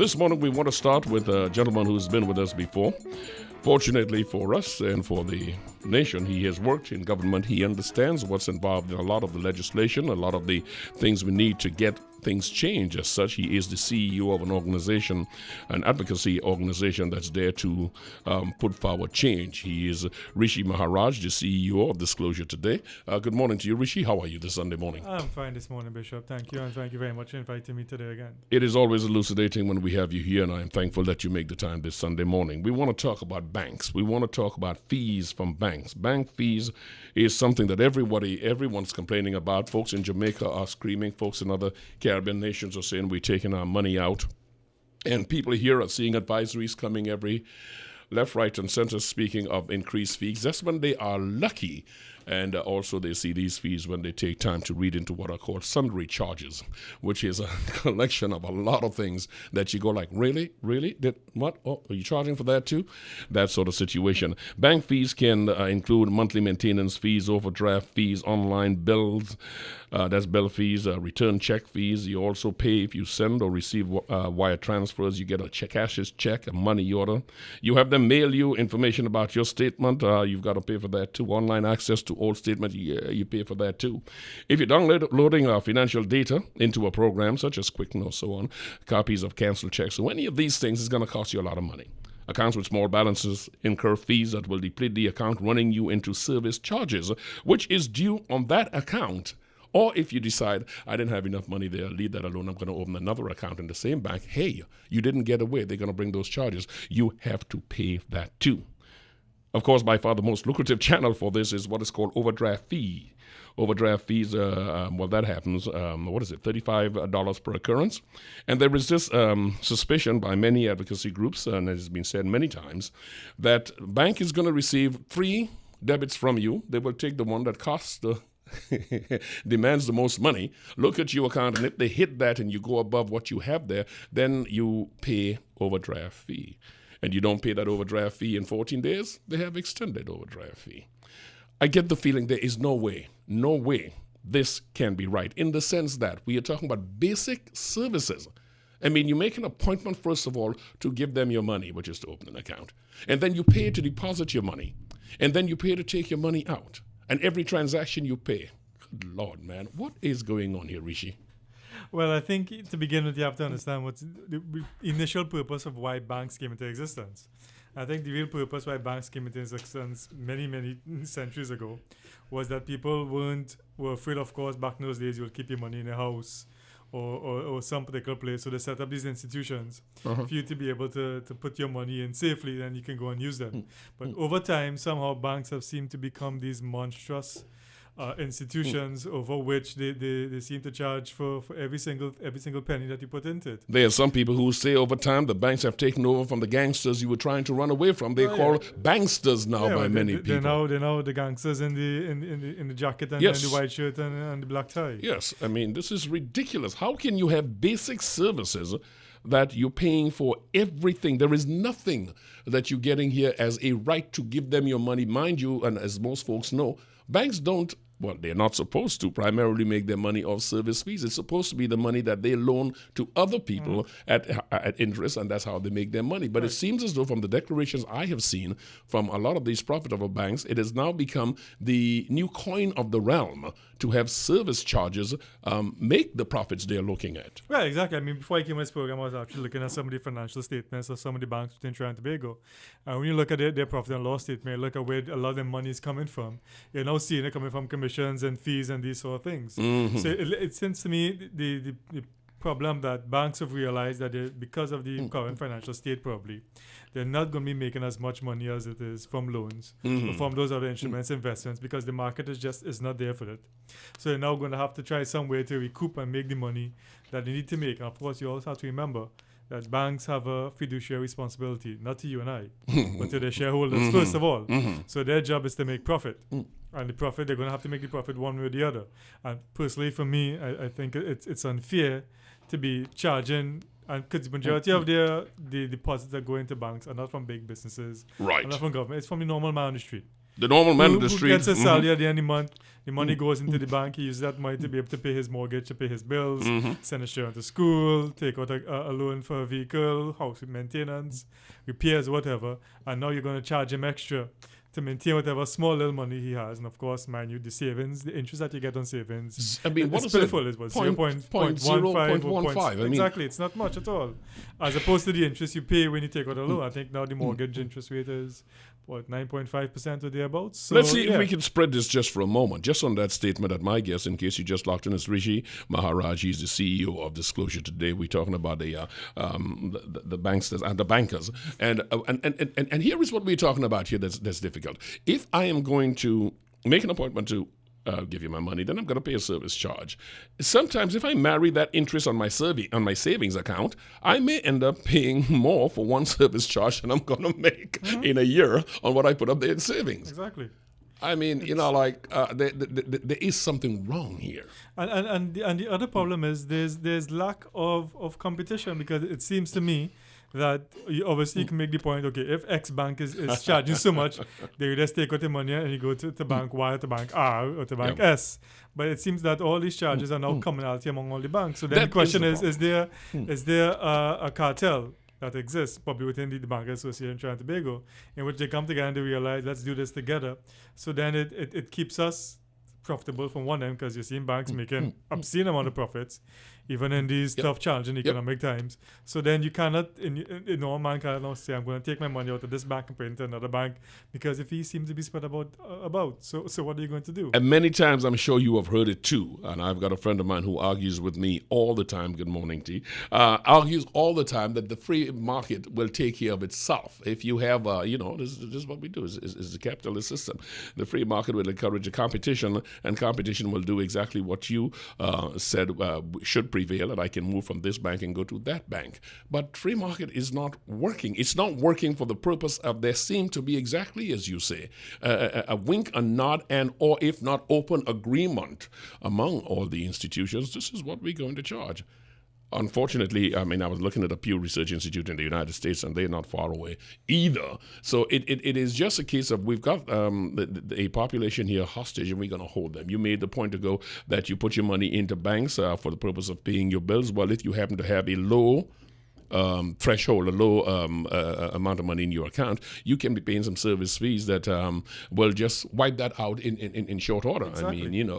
This morning we want to start with a gentleman who's been with us before. Fortunately for us and for the nation, he has worked in government. He understands what's involved in a lot of the legislation, a lot of the things we need to get things changed. As such, he is the CEO of an organization, an advocacy organization that's there to put forward change. He is Rishi Maharaj, the CEO of Disclosure Today. Good morning to you, Rishi. How are you this Sunday morning? I'm fine this morning, Bishop. Thank you, and thank you very much for inviting me today again. It is always elucidating when we have you here, and I am thankful that you make the time this Sunday morning. We want to talk about banks. We want to talk about fees from banks. Bank fees is something that everyone's complaining about. Folks in Jamaica are screaming. Folks in other Caribbean nations are saying we're taking our money out. And people here are seeing advisories coming every left, right, and center speaking of increased fees. That's when they are lucky. And also they see these fees when they take time to read into what are called sundry charges, which is a collection of a lot of things that you go like, really? Really? What? Oh, are you charging for that too? That sort of situation. Bank fees can include monthly maintenance fees, overdraft fees, online bills. That's bill fees, return check fees. You also pay if you send or receive wire transfers. You get a cashier's check, a money order. You have them mail you information about your statement. You've got to pay for that too. Online access to old statement, you pay for that too. If you're downloading financial data into a program such as Quicken or so on, copies of canceled checks, so any of these things is going to cost you a lot of money. Accounts with small balances incur fees that will deplete the account, running you into service charges, which is due on that account. Or if you decide, I didn't have enough money there, leave that alone, I'm going to open another account in the same bank. Hey, you didn't get away. They're going to bring those charges. You have to pay that too. Of course, by far the most lucrative channel for this is what is called overdraft fee. Overdraft fees, that happens, $35 per occurrence. And there is this suspicion by many advocacy groups, and it has been said many times, that bank is going to receive 3 debits from you. They will take the one that costs demands the most money, look at your account, and if they hit that and you go above what you have there, then you pay overdraft fee. And you don't pay that overdraft fee in 14 days, they have extended overdraft fee. I get the feeling there is no way this can be right, in the sense that we are talking about basic services. I mean, you make an appointment, first of all, to give them your money, which is to open an account. And then you pay to deposit your money. And then you pay to take your money out. And every transaction you pay. Good Lord, man. What is going on here, Rishi? Well, I think to begin with, you have to understand what's the initial purpose of why banks came into existence. I think the real purpose why banks came into existence many centuries ago was that people were afraid, of course, back in those days, you would keep your money in a house or some particular place. So they set up these institutions for you to be able to put your money in safely, then you can go and use them. But over time, somehow banks have seemed to become these monstrous institutions over which they seem to charge for every single penny that you put into it. There are some people who say over time the banks have taken over from the gangsters you were trying to run away from. They're called banksters now by many people. They're now the gangsters in the jacket and, yes. and the white shirt and the black tie. Yes, I mean, this is ridiculous. How can you have basic services that you're paying for everything? There is nothing that you're getting here as a right to give them your money. Mind you, and as most folks know, banks don't, well, they're not supposed to primarily make their money off service fees. It's supposed to be the money that they loan to other people at interest, and that's how they make their money. But it seems as though from the declarations I have seen from a lot of these profitable banks, it has now become the new coin of the realm to have service charges make the profits they're looking at. Right, exactly. I mean, before I came on this program, I was actually looking at some of the financial statements of some of the banks within Trinidad and Tobago. And when you look at their profit and loss statement, look at where a lot of their money is coming from. You're now seeing it coming from commissions and fees and these sort of things. So it seems to me the problem that banks have realized that because of the current financial state, probably they're not going to be making as much money as it is from loans or from those other instruments, investments, because the market is not there for it. So they're now going to have to try some way to recoup and make the money that they need to make. And of course, you also have to remember that banks have a fiduciary responsibility, not to you and I, but to their shareholders first of all. So their job is to make profit. And the profit, they're going to have to make the profit one way or the other. And personally, for me, I think it's unfair to be charging, and because the majority of the deposits that go into banks are not from big businesses, right? Are not from government. It's from the normal man on the street. The normal man in the who street. gets a salary at the end of the month. The money goes into the bank. He uses that money to be able to pay his mortgage, to pay his bills, send his children to school, take out a loan for a vehicle, house maintenance, repairs, whatever. And now you're going to charge him extra to maintain whatever small little money he has. And of course, mind you, the savings, the interest that you get on savings, I mean, what it's is it? pitiful. It was 0.15 0.15. I mean, exactly. It's not much at all. As opposed to the interest you pay when you take out a loan. I think now the mortgage interest rate is, 9.5% or thereabouts. So, let's see if we can spread this just for a moment. Just on that statement, at my guess, in case you just locked in, is Rishi Maharaj. He's the CEO of Disclosure Today. We're talking about the banksters and the bankers. And here is what we're talking about here that's difficult. If I am going to make an appointment to give you my money, then I'm going to pay a service charge. Sometimes if I marry that interest on my savings account, I may end up paying more for one service charge than I'm going to make in a year on what I put up there in savings. Exactly. I mean, there is something wrong here. And the other problem is there's lack of competition, because it seems to me that you obviously can make the point, okay, if X bank is charging so much, they just take out the money and you go to bank Y or to bank R or to bank S. But it seems that all these charges are now commonality among all the banks. So then the question is there a cartel that exists, probably within the Bankers Association of Trinidad and Tobago, in which they come together and they realize, let's do this together. So then it keeps us profitable from one end, because you're seeing banks making obscene amount of profits, even in these tough, challenging economic times. So then you cannot, no man cannot now say, I'm going to take my money out of this bank and put it into another bank, because if he seems to be spread about. So what are you going to do? And many times, I'm sure you have heard it too, and I've got a friend of mine who argues with me all the time, good morning T, argues all the time that the free market will take care of itself. If you have, this is what we do, is the capitalist system. The free market will encourage a competition, and competition will do exactly what you said should prevail, and I can move from this bank and go to that bank. But free market is not working. It's not working for the purpose of there seem to be, exactly as you say, a wink, a nod, and or if not open agreement among all the institutions. This is what we're going to charge. Unfortunately, I mean, I was looking at a Pew Research Institute in the United States, and they're not far away either. So it is just a case of we've got a population here hostage, and we're going to hold them. You made the point ago that you put your money into banks for the purpose of paying your bills. Well, if you happen to have a low threshold, a low amount of money in your account, you can be paying some service fees that will just wipe that out in short order. Exactly. I mean,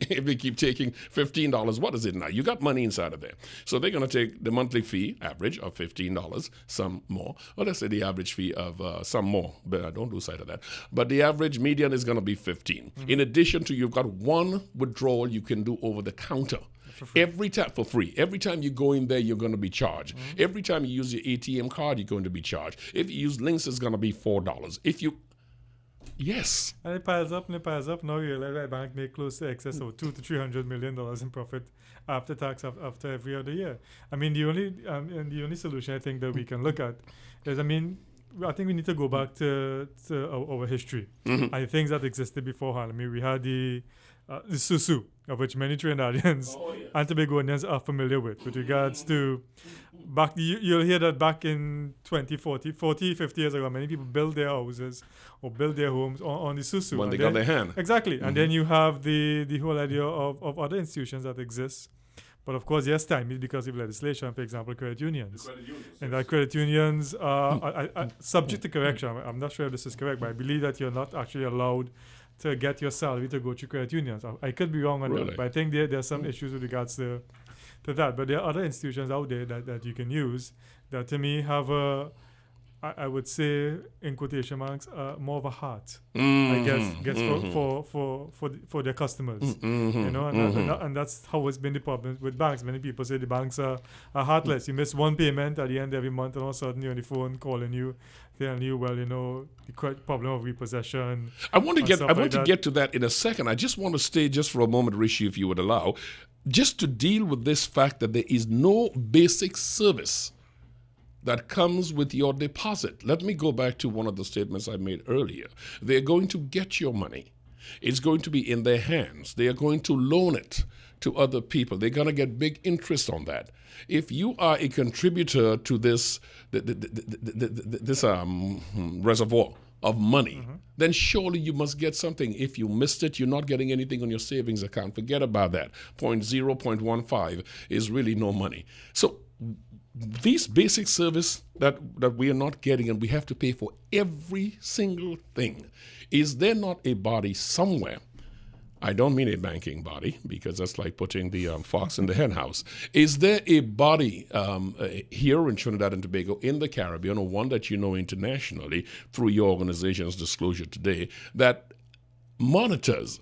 if they keep taking $15, what is it now? You got money inside of there. So they're going to take the monthly fee, average of $15, some more. Well, let's say the average fee of some more, but I don't lose sight of that. But the average median is going to be $15. In addition to, you've got one withdrawal you can do over the counter. Every time for free. Every time you go in there, you're going to be charged. Every time you use your ATM card, you're going to be charged. If you use links, it's going to be $4. If you, yes, and it piles up. Now you realize that bank make close to excess of $200 to $300 million in profit after tax after every other year. I mean, the only solution I think that we can look at is, I think we need to go back to our history and the things that existed beforehand. I mean, we had the susu, of which many Trinidadians and Tobagonians are familiar with regards to you'll hear that back in 50 years ago, many people built their houses or built their homes on the susu. When they got their hand. Exactly. And then you have the whole idea of other institutions that exist. But of course, yes, time because of legislation, for example, credit unions. And that credit unions are subject to correction. I'm not sure if this is correct, but I believe that you're not actually allowed to get your salary to go to credit unions. I could be wrong on that, but I think there are some issues with regards to that. But there are other institutions out there that you can use that, to me, have I would say, in quotation marks, more of a heart, I guess for their customers, and that's how it's been the problem with banks. Many people say the banks are heartless. You miss one payment at the end of every month, and all of a sudden you're on the phone calling you, telling you, well, the problem of repossession. I want to get to that in a second. I just want to stay just for a moment, Rishi, if you would allow, just to deal with this fact that there is no basic service that comes with your deposit. Let me go back to one of the statements I made earlier. They're going to get your money. It's going to be in their hands. They are going to loan it to other people. They're going to get big interest on that. If you are a contributor to this reservoir, of money, then surely you must get something. If you missed it, you're not getting anything on your savings account. Forget about that. 0.15 is really no money. So these basic service that we are not getting, and we have to pay for every single thing. Is there not a body somewhere? I don't mean a banking body, because that's like putting the fox in the hen house. Is there a body here in Trinidad and Tobago, in the Caribbean, or one that you know internationally through your organization's disclosure today, that monitors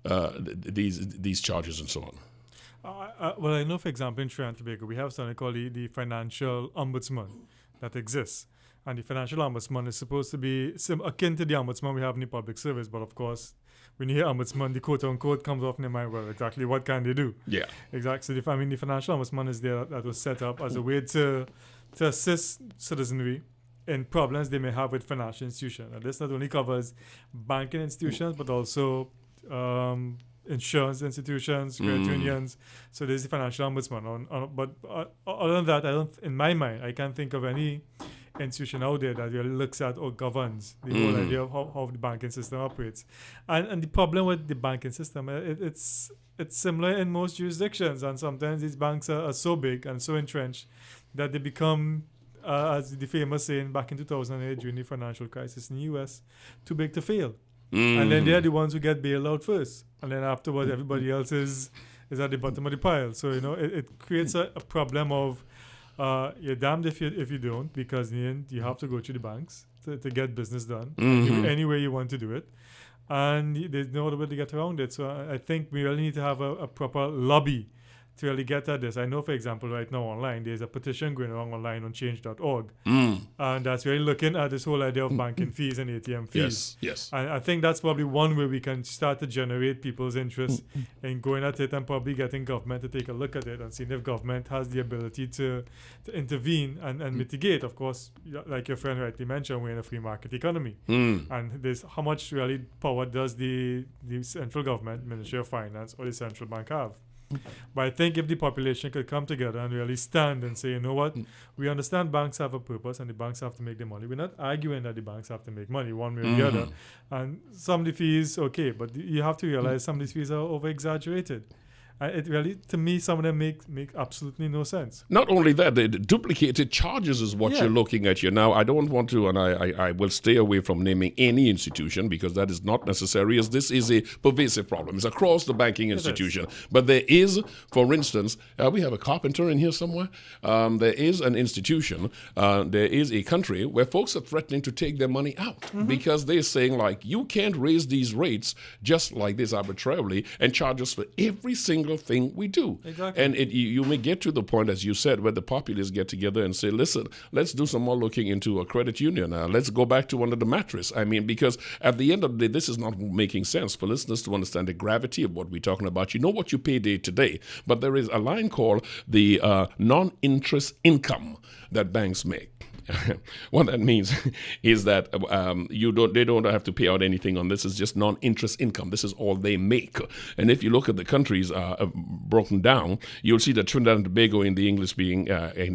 these charges and so on? Well, I know, for example, in Trinidad and Tobago, we have something called the Financial Ombudsman that exists. And the Financial Ombudsman is supposed to be akin to the Ombudsman we have in the public service. But of course, when you hear Ombudsman, the quote-unquote comes off in your mind, well, exactly what can they do? Yeah. Exactly. So the Financial Ombudsman is there, that was set up as a way to assist citizenry in problems they may have with financial institutions. And this not only covers banking institutions, but also insurance institutions, credit unions. So there's the Financial Ombudsman. But other than that, in my mind, I can't think of any institution out there that really looks at or governs the whole idea of how the banking system operates. And the problem with the banking system, it's similar in most jurisdictions. And sometimes these banks are so big and so entrenched that they become, as the famous saying back in 2008 during the financial crisis in the US, too big to fail. And then they're the ones who get bailed out first. And then afterwards, everybody else is at the bottom of the pile. So, it creates a problem of you're damned if you don't, because in the end, you have to go to the banks to get business done any way you want to do it. And there's no other way to get around it. So I think we really need to have a proper lobby to really get at this. I know, for example, right now online, there's a petition going around online on change.org. And that's really looking at this whole idea of banking fees and ATM fees. Yes. And I think that's probably one way we can start to generate people's interest in going at it, and probably getting government to take a look at it and seeing if government has the ability to intervene and mitigate. Of course, like your friend rightly mentioned, we're in a free market economy. And there's how much really power does the central government, Ministry of Finance, or the central bank have? But I think if the population could come together and really stand and say, you know what, we understand banks have a purpose and the banks have to make their money. We're not arguing that the banks have to make money one way or the other. And some of the fees, okay, but you have to realize some of these fees are over-exaggerated. It really, to me, some of them make absolutely no sense. Not only that, the duplicated charges is what you're looking at here. Now, I don't want to, and I will stay away from naming any institution, because that is not necessary, as this is a pervasive problem. It's across the banking institution. But there is, for instance, we have a carpenter in here somewhere. There is an institution, there is a country where folks are threatening to take their money out because they're saying, like, you can't raise these rates just like this arbitrarily and charge us for every single thing we do. Exactly. And you may get to the point, as you said, where the populists get together and say, listen, let's do some more looking into a credit union. Let's go back to under the mattress. I mean, because at the end of the day, this is not making sense for listeners to understand the gravity of what we're talking about. You know what you pay day to day, but there is a line called the non-interest income that banks make. What that means is that they don't have to pay out anything on this. It's just non-interest income. This is all they make. And if you look at the countries broken down, you'll see that Trinidad and Tobago, in the English speaking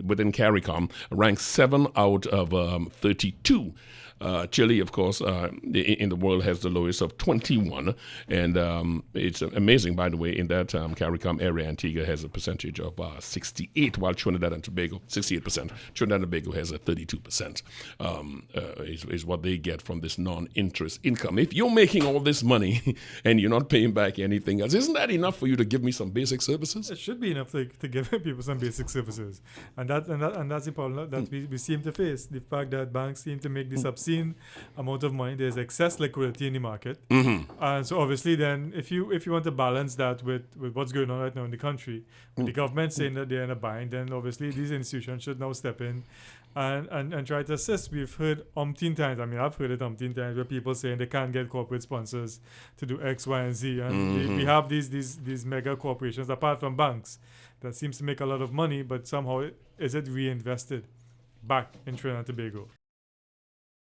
within CARICOM, ranks 7 out of 32. Chile, of course, in the world has the lowest of 21. And it's amazing, by the way, in that CARICOM area, Antigua has a percentage of 68, while Trinidad and Tobago, 68%. Trinidad and Tobago has a 32%, is what they get from this non-interest income. If you're making all this money and you're not paying back anything else, isn't that enough for you to give me some basic services? It should be enough to give people some basic services. And that's the problem that we seem to face. The fact that banks seem to make this obscene amount of money. There's excess liquidity in the market. And so obviously then if you want to balance that with what's going on right now in the country, with the government saying that they're in a bind, then obviously these institutions should now step in and try to assist. We've heard umpteen times, I've heard it umpteen times, where people saying they can't get corporate sponsors to do X, Y, and Z. And we have these mega corporations, apart from banks, that seems to make a lot of money, but somehow is it reinvested back in Trinidad and Tobago?